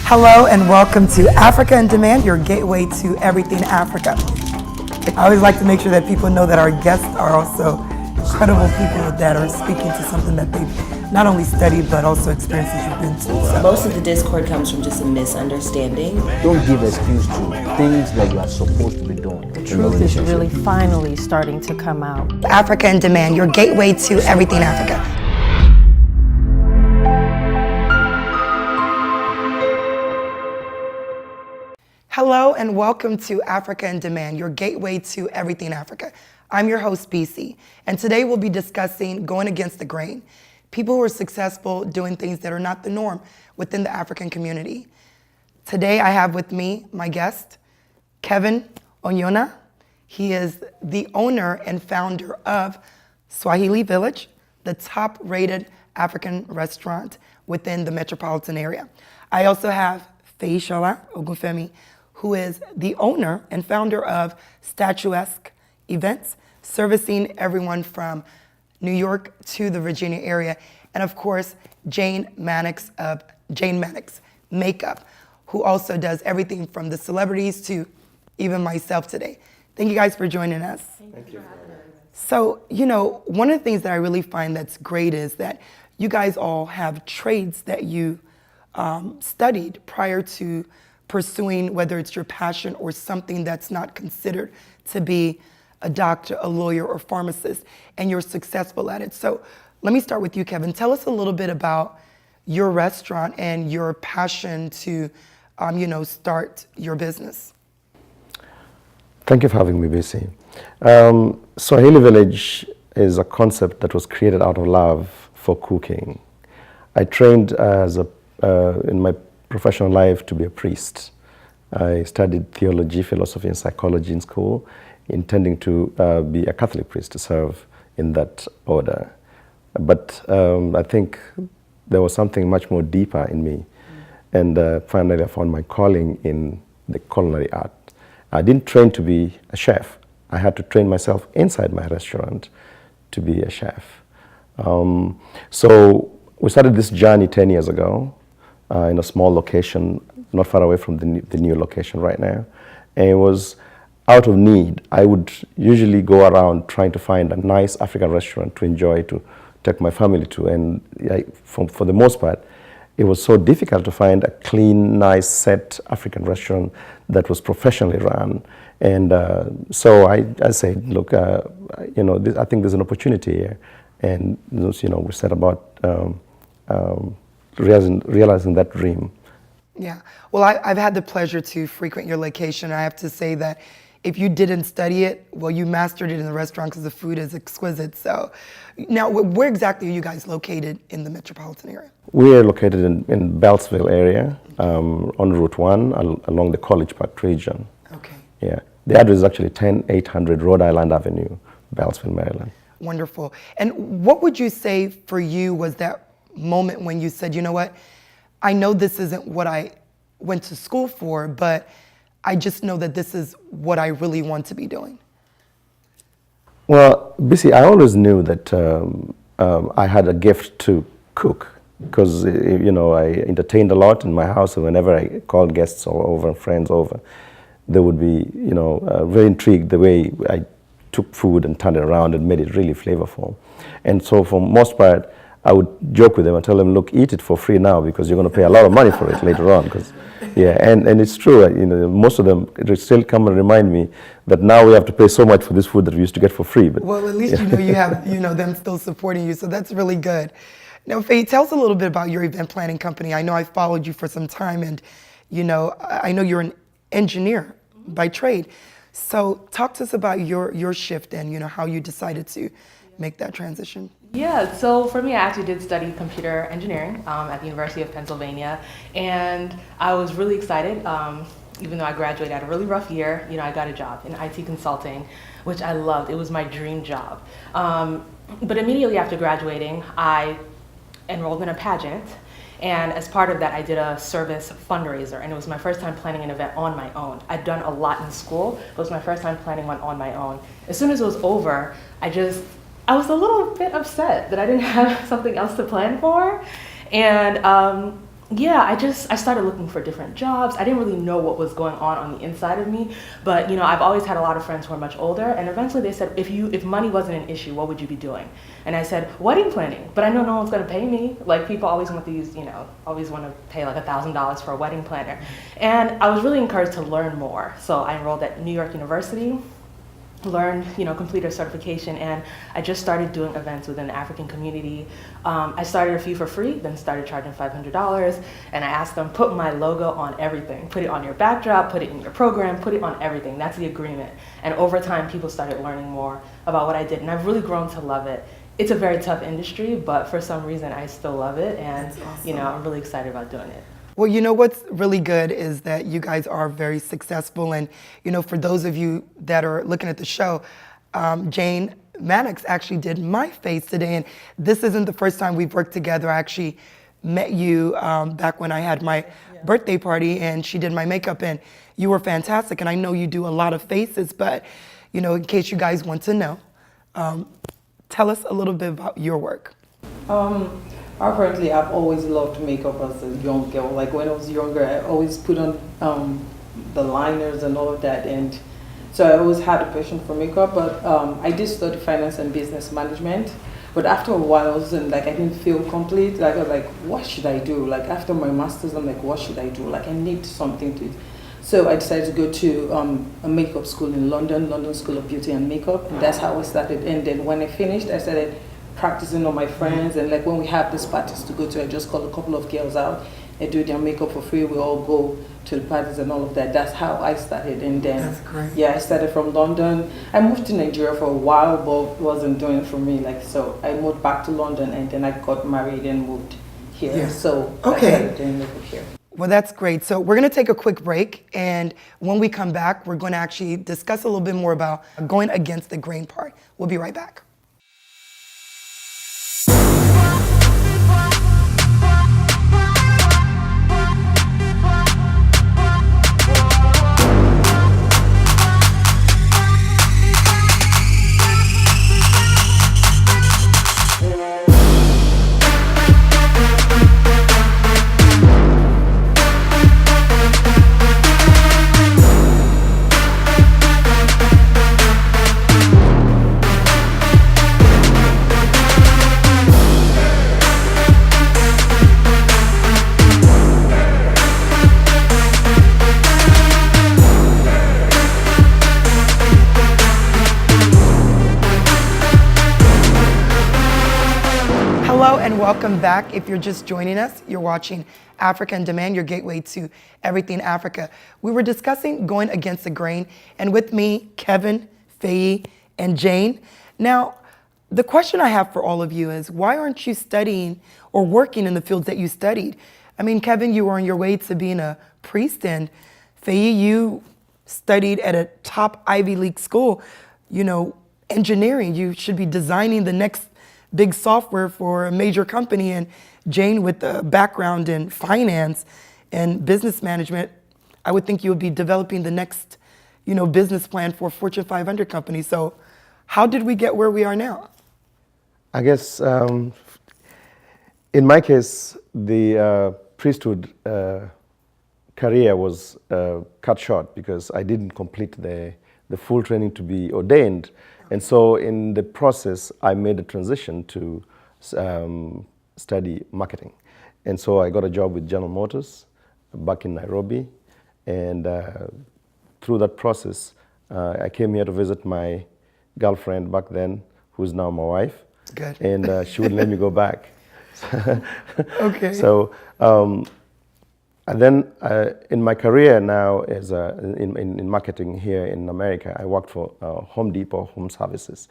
Hello and welcome to Africa in Demand, your gateway to everything Africa. I always like to make sure that people know that our guests are also credible people that are speaking to something that they've not only studied but also experiences you've been to. So. Most of the discord comes from just a misunderstanding. Don't give excuse to things that you are supposed to be doing. The truth is really finally starting to come out. Africa in Demand, your gateway to everything Africa. Hello and welcome to Africa in Demand, your gateway to everything Africa. I'm your host, BC, and today we'll be discussing going against the grain. People who are successful doing things that are not the norm within the African community. Today I have with me my guest, Kevin Onyona. He is the owner and founder of Swahili Village, the top-rated African restaurant within the metropolitan area. I also have Feyisola, who is the owner and founder of Statuesque events, servicing everyone from New York to the Virginia area. And of course, Jane Mannix of Jane Mannix Makeup, who also does everything from the celebrities to even myself today. Thank you guys for joining us. Thank you. So, one of the things that I really find that's great is that you guys all have trades that you studied prior to pursuing, whether it's your passion or something that's not considered to be a doctor, a lawyer, or pharmacist, and you're successful at it. So let me start with you, Kevin. Tell us a little bit about your restaurant and your passion to, start your business. Thank you for having me, BC. Swahili Village is a concept that was created out of love for cooking. I trained in my professional life to be a priest. I studied theology, philosophy, and psychology in school, intending to be a Catholic priest to serve in that order. But I think there was something much more deeper in me. And finally I found my calling in the culinary art. I didn't train to be a chef. I had to train myself inside my restaurant to be a chef. So we started this journey 10 years ago in a small location, not far away from the new location right now. And it was out of need. I would usually go around trying to find a nice African restaurant to enjoy, to take my family to. And for the most part, it was so difficult to find a clean, nice, set African restaurant that was professionally run. And so I said, look, I think there's an opportunity here. And we set about realizing that dream. Yeah, well, I've had the pleasure to frequent your location. I have to say that if you didn't study it, well, you mastered it in the restaurant because the food is exquisite. So now, where exactly are you guys located in the metropolitan area? We are located in Beltsville area, on Route 1, along the College Park region. Okay. Yeah, the address is actually 10800 Rhode Island Avenue, Beltsville, Maryland. Wonderful. And what would you say for you was that moment when you said, you know what, I know this isn't what I went to school for, but I just know that this is what I really want to be doing? Well, BC, I always knew that I had a gift to cook because, I entertained a lot in my house, and whenever I called guests over, friends over, they would be, very intrigued the way I took food and turned it around and made it really flavorful. And so for most part, I would joke with them and tell them, look, eat it for free now because you're going to pay a lot of money for it later on. And it's true, most of them still come and remind me that now we have to pay so much for this food that we used to get for free. But, well, at least you have them still supporting you, so that's really good. Now, Faye, tell us a little bit about your event planning company. I know I followed you for some time, and I know you're an engineer by trade. So talk to us about your shift and how you decided to make that transition. Yeah, so for me, I actually did study computer engineering at the University of Pennsylvania, and I was really excited. Even though I graduated, I had a really rough year, I got a job in IT consulting, which I loved. It was my dream job. But immediately after graduating, I enrolled in a pageant, and as part of that, I did a service fundraiser, and it was my first time planning an event on my own. I'd done a lot in school, but it was my first time planning one on my own. As soon as it was over, I was a little bit upset that I didn't have something else to plan for. And Yeah, I started looking for different jobs. I didn't really know what was going on the inside of me, but I've always had a lot of friends who are much older, and eventually they said, if money wasn't an issue, what would you be doing? And I said, wedding planning, but I know no one's going to pay me. Like, people always want these, always want to pay like $1,000 for a wedding planner. And I was really encouraged to learn more. So I enrolled at New York University, learned, complete a certification, and I just started doing events within the African community. I started a few for free, then started charging $500, and I asked them, put my logo on everything. Put it on your backdrop, put it in your program, put it on everything. That's the agreement. And over time, people started learning more about what I did, and I've really grown to love it. It's a very tough industry, but for some reason, I still love it, and awesome. I'm really excited about doing it. Well, what's really good is that you guys are very successful. And, for those of you that are looking at the show, Jane Mannix actually did my face today. And this isn't the first time we've worked together. I actually met you back when I had my birthday party, and she did my makeup, and you were fantastic. And I know you do a lot of faces, but, in case you guys want to know, tell us a little bit about your work. Apparently, I've always loved makeup as a young girl. Like, when I was younger, I always put on the liners and all of that, and so I always had a passion for makeup. But I did study finance and business management. But after a while, I didn't feel complete. Like, I was like, what should I do? Like, after my master's, I'm like, what should I do? Like, I need something to. So I decided to go to a makeup school in London School of Beauty and Makeup, and that's how I started. And then when I finished, I started practicing on my friends, and like when we have these parties to go to, I just call a couple of girls out and do their makeup for free. We all go to the parties and all of that. That's how I started. And then I started from London. I moved to Nigeria for a while, but wasn't doing it for me. Like, so I moved back to London, and then I got married and moved here. Yeah. So I started doing makeup here. Well, that's great. So we're going to take a quick break, and when we come back, we're going to actually discuss a little bit more about going against the grain part. We'll be right back. Welcome back. If you're just joining us, you're watching Africa on Demand, your gateway to everything Africa. We were discussing going against the grain, and with me, Kevin, Feyi, and Jane. Now, the question I have for all of you is, why aren't you studying or working in the fields that you studied? I mean, Kevin, you were on your way to being a priest, and Feyi, you studied at a top Ivy League school, engineering. You should be designing the next big software for a major company. And Jane, with a background in finance and business management, I would think you would be developing the next, business plan for a Fortune 500 company. So how did we get where we are now? I guess in my case, the priesthood career was cut short because I didn't complete the full training to be ordained. And so in the process, I made a transition to study marketing. And so I got a job with General Motors back in Nairobi. And through that process, I came here to visit my girlfriend back then, who's now my wife. Good. And she wouldn't let me go back. Okay. So, and then in my career now as in marketing here in America, I worked for Home Depot Home Services.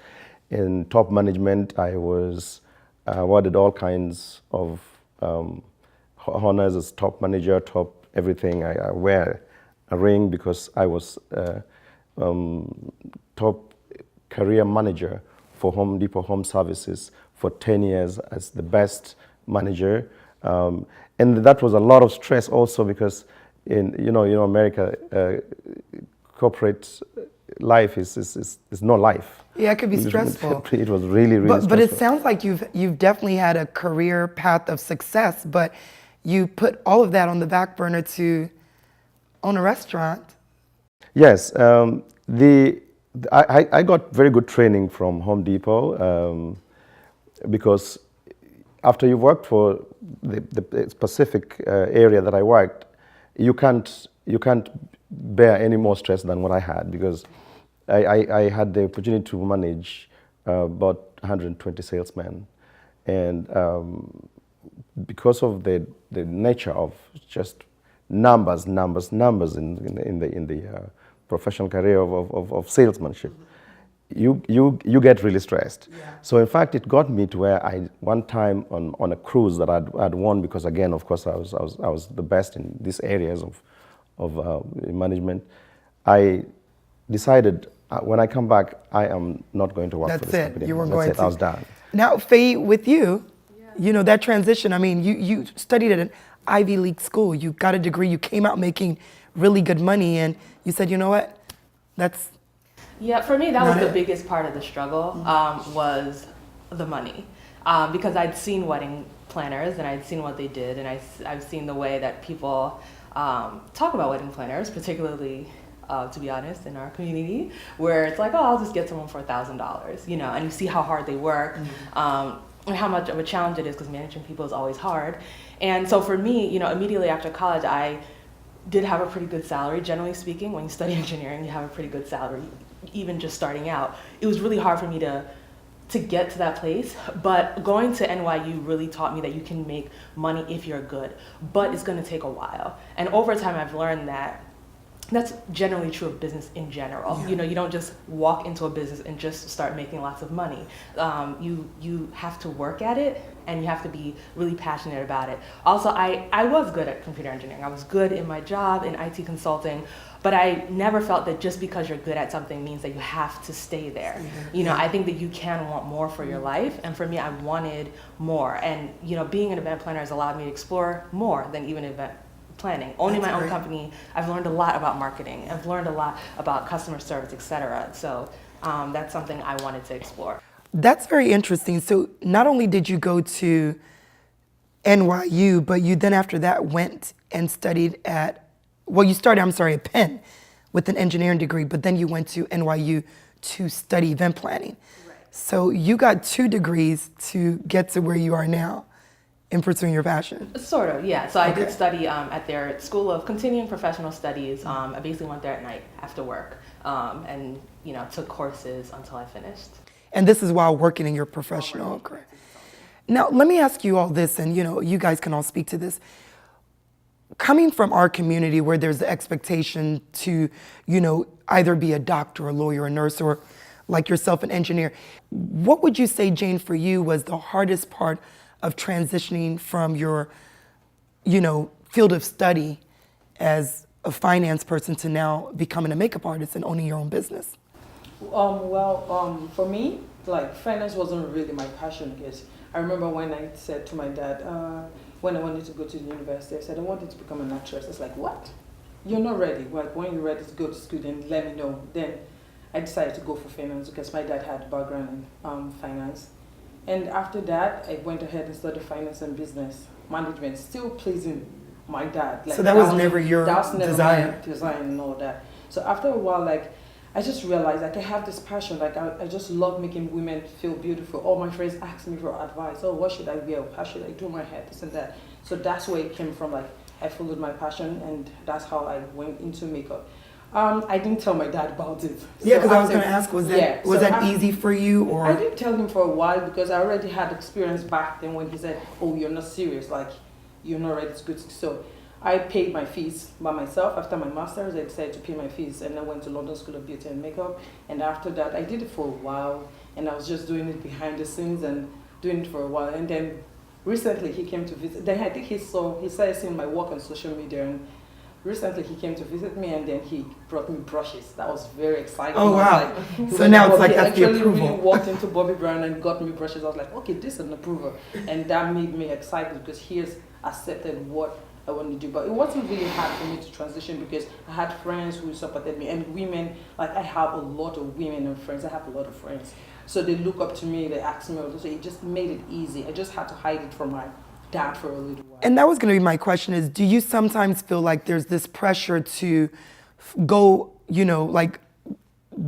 In top management, I was awarded all kinds of honors as top manager, top everything. I wear a ring because I was top career manager for Home Depot Home Services for 10 years as the best manager. And that was a lot of stress also because in America, corporate life is no life. Yeah, it could be stressful. It was really stressful. But it sounds like you've definitely had a career path of success. But you put all of that on the back burner to own a restaurant. Yes, I got very good training from Home Depot because after you worked for the specific area that I worked, you can't bear any more stress than what I had, because I had the opportunity to manage about 120 salesmen, and because of the nature of just numbers in the professional career of salesmanship, you get really stressed. Yeah. So in fact, it got me to where one time on a cruise that I'd won, because again, of course, I was the best in these areas of management. I decided when I come back, I am not going to work for this company. You weren't That's going it. to. I was done. Now, Faye, with you, you know, that transition, I mean, you studied at an Ivy League school. You got a degree. You came out making really good money, and you said, you know what, that's... Yeah, for me, that was Not the it. biggest part of the struggle, was the money. Because I'd seen wedding planners and I'd seen what they did, and I've seen the way that people talk about wedding planners, particularly, to be honest, in our community, where it's like, oh, I'll just get someone for $1,000, you know, and you see how hard they work, and how much of a challenge it is, because managing people is always hard. And so for me, you know, immediately after college, I did have a pretty good salary. Generally speaking, when you study engineering, you have a pretty good salary, even just starting out. It was really hard for me to get to that place, but going to NYU really taught me that you can make money if you're good, but it's going to take a while. And over time, I've learned that that's generally true of business in general. Yeah. You know, you don't just walk into a business and just start making lots of money. You have to work at it, and you have to be really passionate about it. Also, I was good at computer engineering. I was good in my job in IT consulting, but I never felt that just because you're good at something means that you have to stay there. You know, I think that you can want more for your life, and for me, I wanted more. And, you know, being an event planner has allowed me to explore more than even event planning. Owning my own company, I've learned a lot about marketing. I've learned a lot about customer service, etc. So that's something I wanted to explore. That's very interesting. So not only did you go to NYU, but you then after that went and studied at, well, you started, at Penn with an engineering degree, but then you went to NYU to study event planning. Right. So you got 2 degrees to get to where you are now in pursuing your passion. Sort of, yeah. So I did study at their School of Continuing Professional Studies. I basically went there at night after work, and, you know, took courses until I finished. And this is while working in your professional career. Now, let me ask you all this, and, you know, you guys can all speak to this. Coming from our community where there's the expectation to, you know, either be a doctor, a lawyer, a nurse, or like yourself, an engineer, what would you say, Jane, for you was the hardest part of transitioning from your, you know, field of study as a finance person to now becoming a makeup artist and owning your own business? For me, like, finance wasn't really my passion, because I remember when I said to my dad, when I wanted to go to the university, I said, I wanted to become an actress. It's like, what? You're not ready. Like, when you're ready to go to school, then let me know. Then I decided to go for finance because my dad had a background in finance. And after that, I went ahead and studied finance and business management, still pleasing my dad. Like, so that was never your desire? My design and all that. So after a while, like, I just realized, like, I have this passion. Like, I just love making women feel beautiful. All my friends ask me for advice. Oh, what should I wear? How should I do my hair? This and that. So that's where it came from. Like, I followed my passion, and that's how I went into makeup. I didn't tell my dad about it. Yeah, because I was going to ask, was that easy for you, or? I didn't tell him for a while because I already had experience back then when he said, "Oh, you're not serious. Like, you're not ready to go." So I paid my fees by myself. After my master's, I decided to pay my fees, and I went to London School of Beauty and Makeup. And after that, I did it for a while, and I was just doing it behind the scenes and doing it for a while. And then recently, he came to visit. Then I think he started seeing my work on social media, and recently he came to visit me, and then he brought me brushes. That was very exciting. Oh, wow. Like, so now it's like that's the approval. He approval. really walked into Bobby Brown and got me brushes. I was like, okay, this is an approval. And that made me excited because he has accepted what I wanted to do. But it wasn't really hard for me to transition because I had friends who supported me, and women, like, I have a lot of women and friends. I have a lot of friends. So they look up to me, they ask me all this. So it just made it easy. I just had to hide it from my that for a little while. And that was going to be my question is, do you sometimes feel like there's this pressure to go, like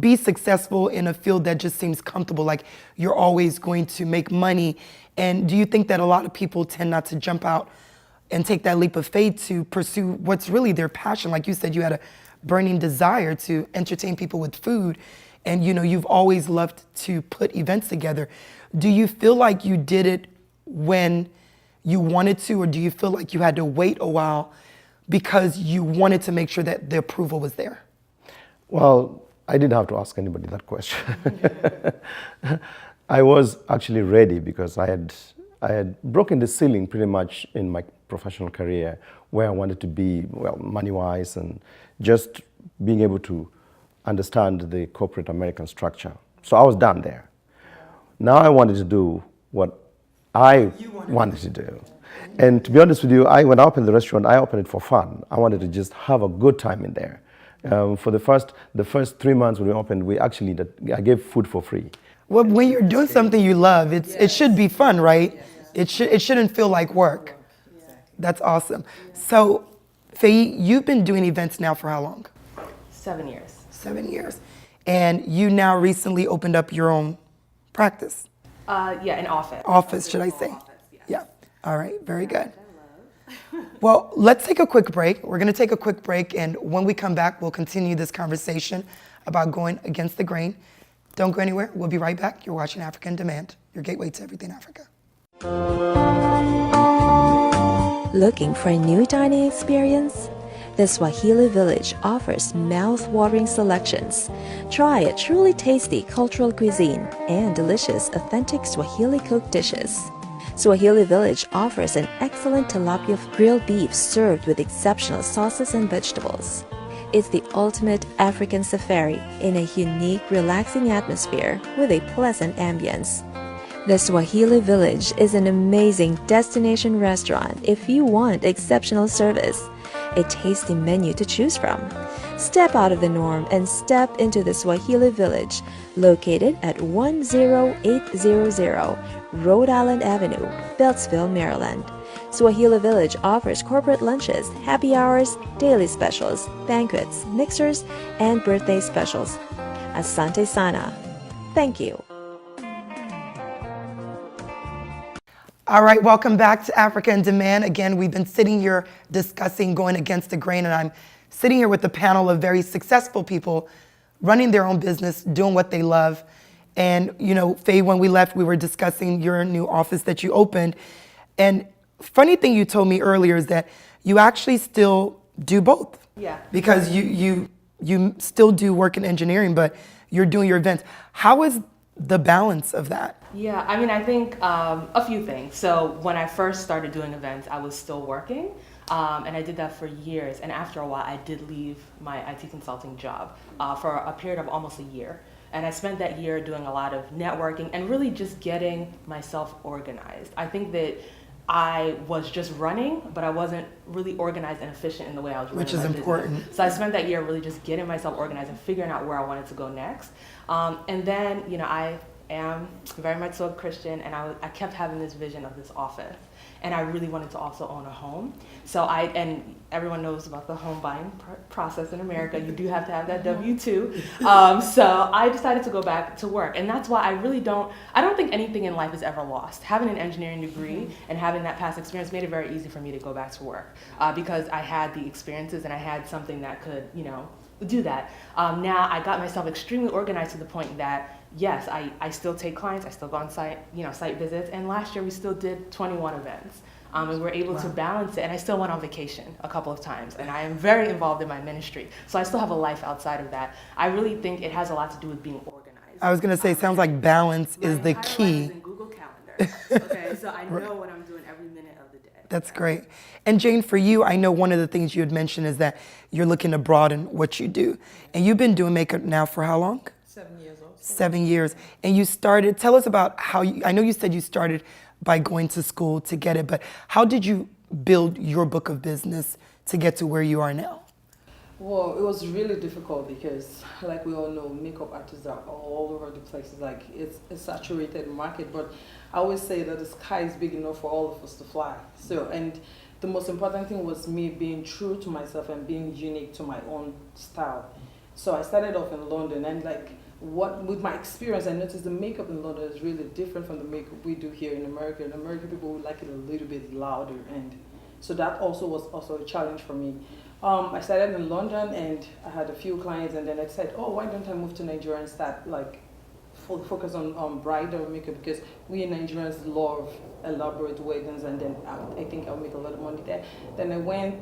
be successful in a field that just seems comfortable, like you're always going to make money? And do you think that a lot of people tend not to jump out and take that leap of faith to pursue what's really their passion? Like you said, you had a burning desire to entertain people with food, and you've always loved to put events together. Do you feel like you did it when you wanted to, or do you feel like you had to wait a while because you wanted to make sure that the approval was there? Well, I didn't have to ask anybody that question. I was actually ready because I had broken the ceiling pretty much in my professional career, where I wanted to be, well, money-wise, and just being able to understand the corporate American structure. So I was done there. Now I wanted to do what I wanted to do. And to be honest with you, when I opened the restaurant, I opened it for fun. I wanted to just have a good time in there. For the first 3 months when we opened, I gave food for free. Well, when you're doing something you love, it should be fun, right? It shouldn't feel like work. That's awesome. So, Feyi, you've been doing events now for how long? 7 years. 7 years. And you now recently opened up your own practice. An office. Office, should I say? Office, yes. Yeah. All right, very good. Well, let's take a quick break. We're going to take a quick break, and when we come back, we'll continue this conversation about going against the grain. Don't go anywhere. We'll be right back. You're watching Africa in Demand, your gateway to everything Africa. Looking for a new dining experience? The Swahili Village offers mouth-watering selections. Try a truly tasty cultural cuisine and delicious authentic Swahili cooked dishes. Swahili Village offers an excellent tilapia grilled beef served with exceptional sauces and vegetables. It's the ultimate African safari in a unique, relaxing atmosphere with a pleasant ambience. The Swahili Village is an amazing destination restaurant if you want exceptional service, a tasty menu to choose from. Step out of the norm and step into the Swahili Village, located at 10800 Rhode Island Avenue, Beltsville, Maryland. Swahili Village offers corporate lunches, happy hours, daily specials, banquets, mixers, and birthday specials. Asante sana. Thank you. All right, welcome back to Africa in Demand. Again, we've been sitting here discussing going against the grain, and I'm sitting here with a panel of very successful people running their own business, doing what they love. And, Feyi, when we left, we were discussing your new office that you opened. And funny thing you told me earlier is that you actually still do both. Yeah. Because you still do work in engineering, but you're doing your events. How is the balance of that? Yeah, I think a few things. So when I first started doing events, I was still working, and I did that for years. And after a while, I did leave my IT consulting job for a period of almost a year. And I spent that year doing a lot of networking and really just getting myself organized. I think that I was just running, but I wasn't really organized and efficient in the way I was running. Which is important. Business. So I spent that year really just getting myself organized and figuring out where I wanted to go next. And then, I am very much so a Christian, and I kept having this vision of this office, and I really wanted to also own a home. So and everyone knows about the home buying process in America. You do have to have that W-2. So I decided to go back to work, and that's why I don't think anything in life is ever lost. Having an engineering degree and having that past experience made it very easy for me to go back to work because I had the experiences and I had something that could, do that. Now I got myself extremely organized to the point that yes, I still take clients, I still go on site, site visits, and last year we still did 21 events. And we were able to balance it, and I still went on vacation a couple of times, and I am very involved in my ministry, so I still have a life outside of that. I really think it has a lot to do with being organized. I was going to say, it sounds like balance is the My key. life is in Google Calendar, okay, so I know what I'm doing every minute of the day. That's great. And Jane, for you, I know one of the things you had mentioned is that you're looking to broaden what you do. And you've been doing makeup now for how long? 7 years old. 7 years. And you started, tell us about how I know you said you started by going to school to get it, but how did you build your book of business to get to where you are now? Well, it was really difficult because, like we all know, makeup artists are all over the place. Like it's a saturated market, but I always say that the sky is big enough for all of us to fly. So, and the most important thing was me being true to myself and being unique to my own style. So I started off in London, and like what with my experience, I noticed the makeup in London is really different from the makeup we do here in America. In America, people would like it a little bit louder, and so that also was also a challenge for me. I started in London and I had a few clients, and then I said, oh, why don't I move to Nigeria and start like focus on bridal makeup, because we Nigerians love elaborate weddings, and then I think I'll make a lot of money there. Then I went,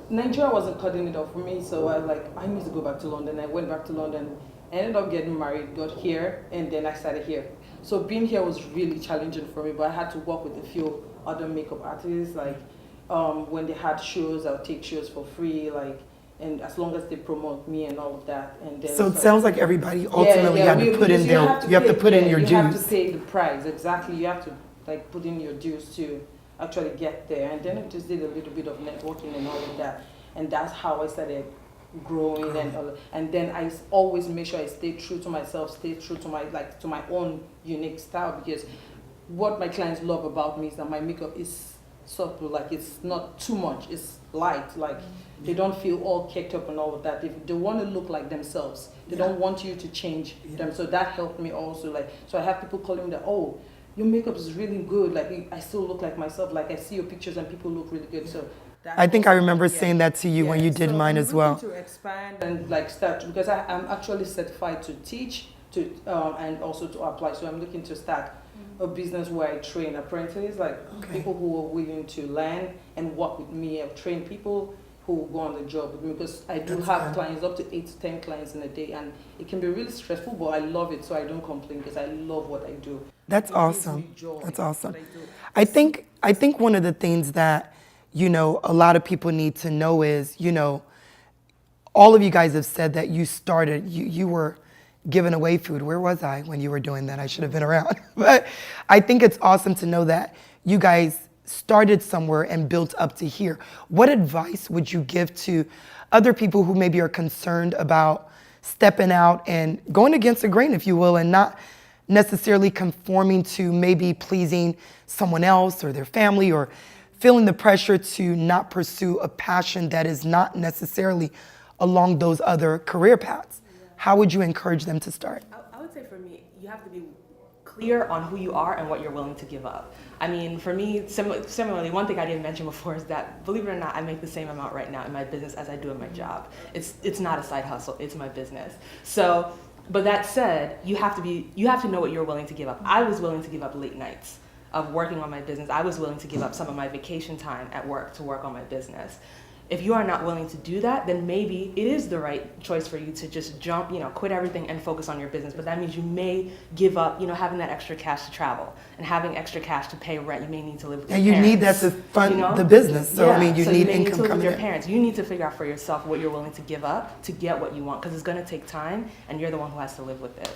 Nigeria wasn't cutting it off for me, so I need to go back to London. I went back to London, ended up getting married, got here, and then I started here. So being here was really challenging for me, but I had to work with a few other makeup artists, like when they had shows, I'll take shows for free, like, and as long as they promote me and all of that. And then So it sounds like everybody ultimately had to put in their, you have to put in your dues. You have to pay the price, exactly. You have to like put in your dues to actually get there. And then I just did a little bit of networking and all of that. And that's how I started growing and then I always make sure I stay true to myself, stay true to my own unique style, because what my clients love about me is that my makeup is subtle, like it's not too much, it's light, like they don't feel all caked up and all of that. They want to look like themselves. They don't want you to change them. So that helped me also. Like, so I have people calling me that, oh, your makeup is really good. Like I still look like myself. Like I see your pictures and people look really good. So I think I remember saying that to you when you did mine as well. To expand and like start, because I'm actually certified to teach and also to apply. So I'm looking to start a business where I train apprentices, like people who are willing to learn and work with me. I've trained people who will go on the job with me, because I do have clients, up to 8 to 10 clients in a day, and it can be really stressful, but I love it, so I don't complain because I love what I do. That's awesome. That's awesome. I think one of the things that, you know, a lot of people need to know is, you know, all of you guys have said that you started, you were giving away food. Where was I when you were doing that? I should have been around. But I think it's awesome to know that you guys started somewhere and built up to here. What advice would you give to other people who maybe are concerned about stepping out and going against the grain, if you will, and not necessarily conforming to maybe pleasing someone else or their family, or feeling the pressure to not pursue a passion that is not necessarily along those other career paths? How would you encourage them to start? I would say for me, you have to be clear on who you are and what you're willing to give up. I mean, for me, similarly, one thing I didn't mention before is that, believe it or not, I make the same amount right now in my business as I do in my job. It's not a side hustle, it's my business. So, but that said, you have to know what you're willing to give up. I was willing to give up late nights of working on my business. I was willing to give up some of my vacation time at work to work on my business. If you are not willing to do that, then maybe it is the right choice for you to just jump, you know, quit everything and focus on your business. But that means you may give up, you know, having that extra cash to travel and having extra cash to pay rent. You may need to live with your parents. And you need that to fund the business. So, I mean, you need income coming in. Your parents. You need to figure out for yourself what you're willing to give up to get what you want, because it's going to take time, and you're the one who has to live with it.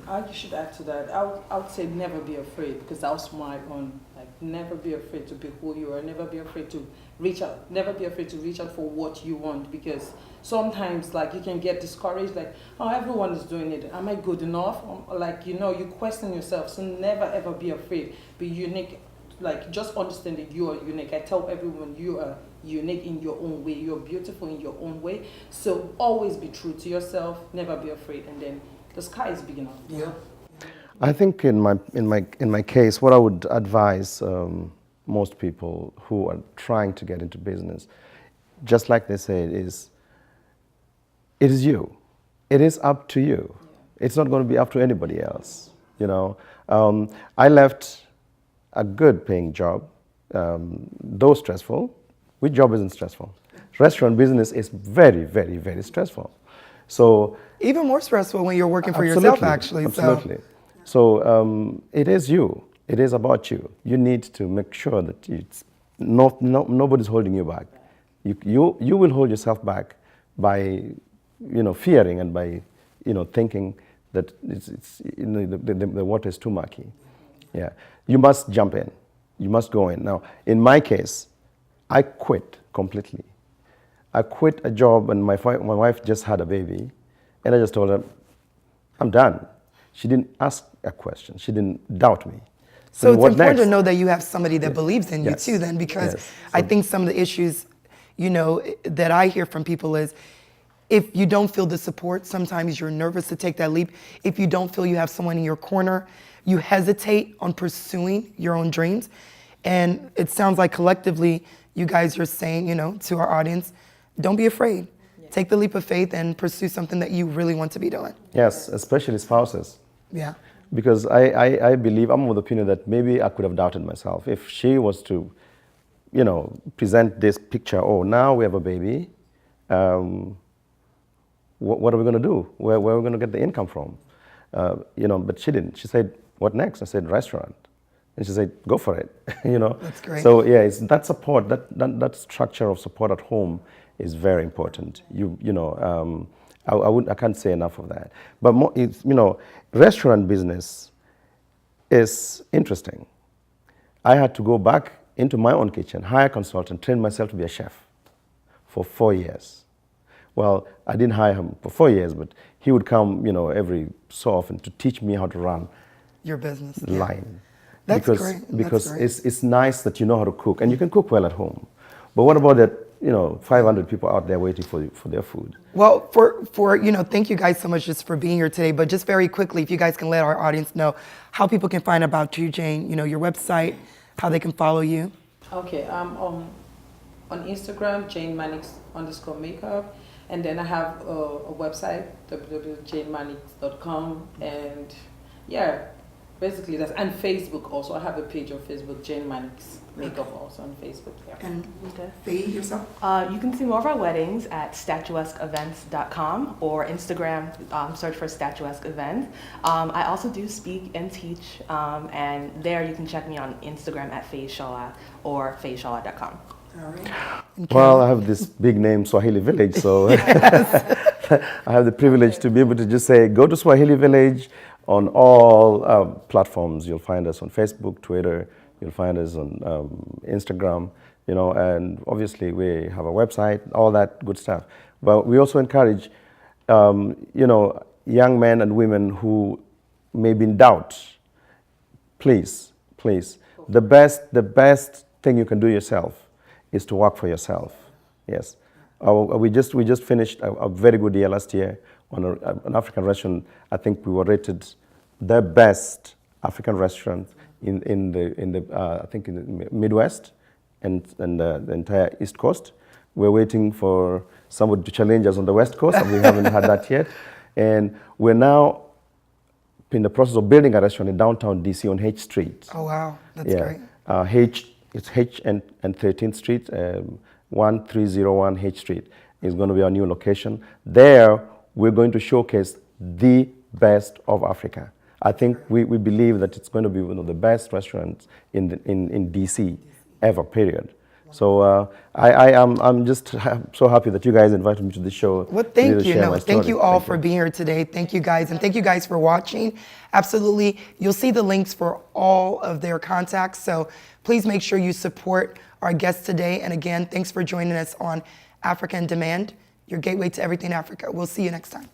I should add to that. I would say never be afraid, because that was my own. Like, never be afraid to be who you are. Never be afraid to reach out. Never be afraid to reach out for what you want, because sometimes, like, you can get discouraged. Like, oh, everyone is doing it. Am I good enough? Like, you know, you question yourself. So never ever be afraid. Be unique. Like, just understand that you are unique. I tell everyone you are unique in your own way. You're beautiful in your own way. So always be true to yourself. Never be afraid, and then the sky is big enough. Yeah. I think in my case, what I would advise most people who are trying to get into business, just like they said, is it is you. It is up to you. It's not going to be up to anybody else. You know, I left a good paying job, though stressful. Which job isn't stressful? Restaurant business is very, very, very stressful. So even more stressful when you're working for yourself, actually. Absolutely. So it is you. It is about you. You need to make sure that nobody's holding you back. You will hold yourself back by, you know, fearing and by, you know, thinking that it's you know, the water is too murky. Yeah. You must jump in. You must go in. Now, in my case, I quit completely. I quit a job and my wife just had a baby, and I just told her, I'm done. She didn't ask a question. She didn't doubt me. So it's what important next? to know that you have somebody that believes in you Yes. too then, because Yes. I think some of the issues, that I hear from people is if you don't feel the support, sometimes you're nervous to take that leap. If you don't feel you have someone in your corner, you hesitate on pursuing your own dreams. And it sounds like collectively you guys are saying, to our audience, don't be afraid. Take the leap of faith and pursue something that you really want to be doing. Yes, especially spouses. Yeah. Because I believe, I'm of the opinion that maybe I could have doubted myself. If she was to, present this picture, oh, now we have a baby, what are we going to do? Where are we going to get the income from? But she didn't. She said, what next? I said, restaurant. And she said, go for it. That's great. So yeah, it's that support, that structure of support at home is very important. I can't say enough of that. But restaurant business is interesting. I had to go back into my own kitchen, hire a consultant, train myself to be a chef for 4 years. Well, I didn't hire him for 4 years, but he would come, every so often to teach me how to run your business line. That's great. Because That's great. it's nice that you know how to cook, and you can cook well at home. But what about that, 500 people out there waiting for their food? Well, thank you guys so much just for being here today. But just very quickly, if you guys can let our audience know how people can find about you, Jane, your website, how they can follow you. Okay, on Instagram, Jane Mannix _makeup. And then I have a website, www.janemannix.com. And yeah, basically that's, and Facebook also. I have a page on Facebook, Jane Mannix Makeup also on Facebook. Yeah. And Faye, yourself? You can see more of our weddings at statuesqueevents.com or Instagram, search for Statuesque Events. I also do speak and teach, and there you can check me on Instagram at Feyisola or feyisola.com. All right. Well, I have this big name, Swahili Village, so I have the privilege to be able to just say, go to Swahili Village on all platforms. You'll find us on Facebook, Twitter, you'll find us on Instagram, and obviously we have a website, all that good stuff. But we also encourage, young men and women who may be in doubt, please, the best thing you can do yourself is to work for yourself. Yes, we just finished a very good year last year on an African restaurant. I think we were rated the best African restaurant in the Midwest and the entire East Coast. We're waiting for somebody to challenge us on the West Coast, and we haven't had that yet. And we're now in the process of building a restaurant in downtown DC on H Street. Oh wow, that's great. It's H and 13th Street, 1301 H Street is going to be our new location. There, we're going to showcase the best of Africa. I think we believe that it's going to be one of the best restaurants in DC ever, period. So I'm just so happy that you guys invited me to the show. Well, thank you. No, thank you all for being here today. Thank you guys, and thank you guys for watching. Absolutely, you'll see the links for all of their contacts. So please make sure you support our guests today. And again, thanks for joining us on Africa in Demand, your gateway to everything Africa. We'll see you next time.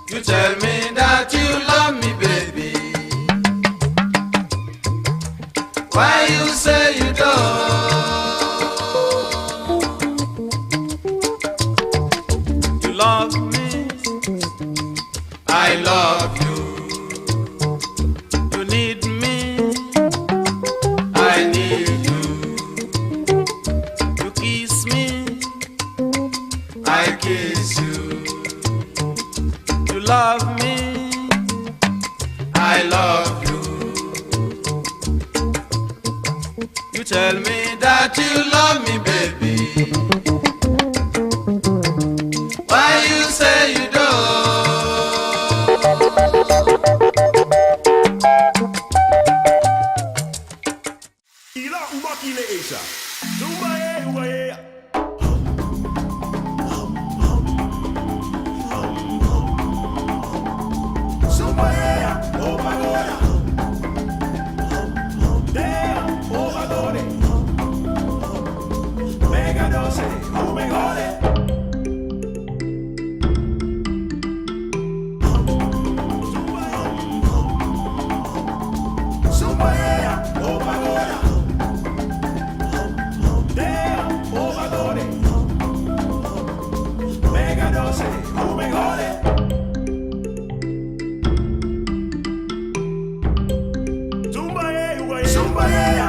You tell me that you love me, baby. Why you say you don't? You love me, I love you. You need me, I need you. You kiss me, I kiss you. You love me, I love you. You tell me that you love me, baby. Why you say you don't? yeah.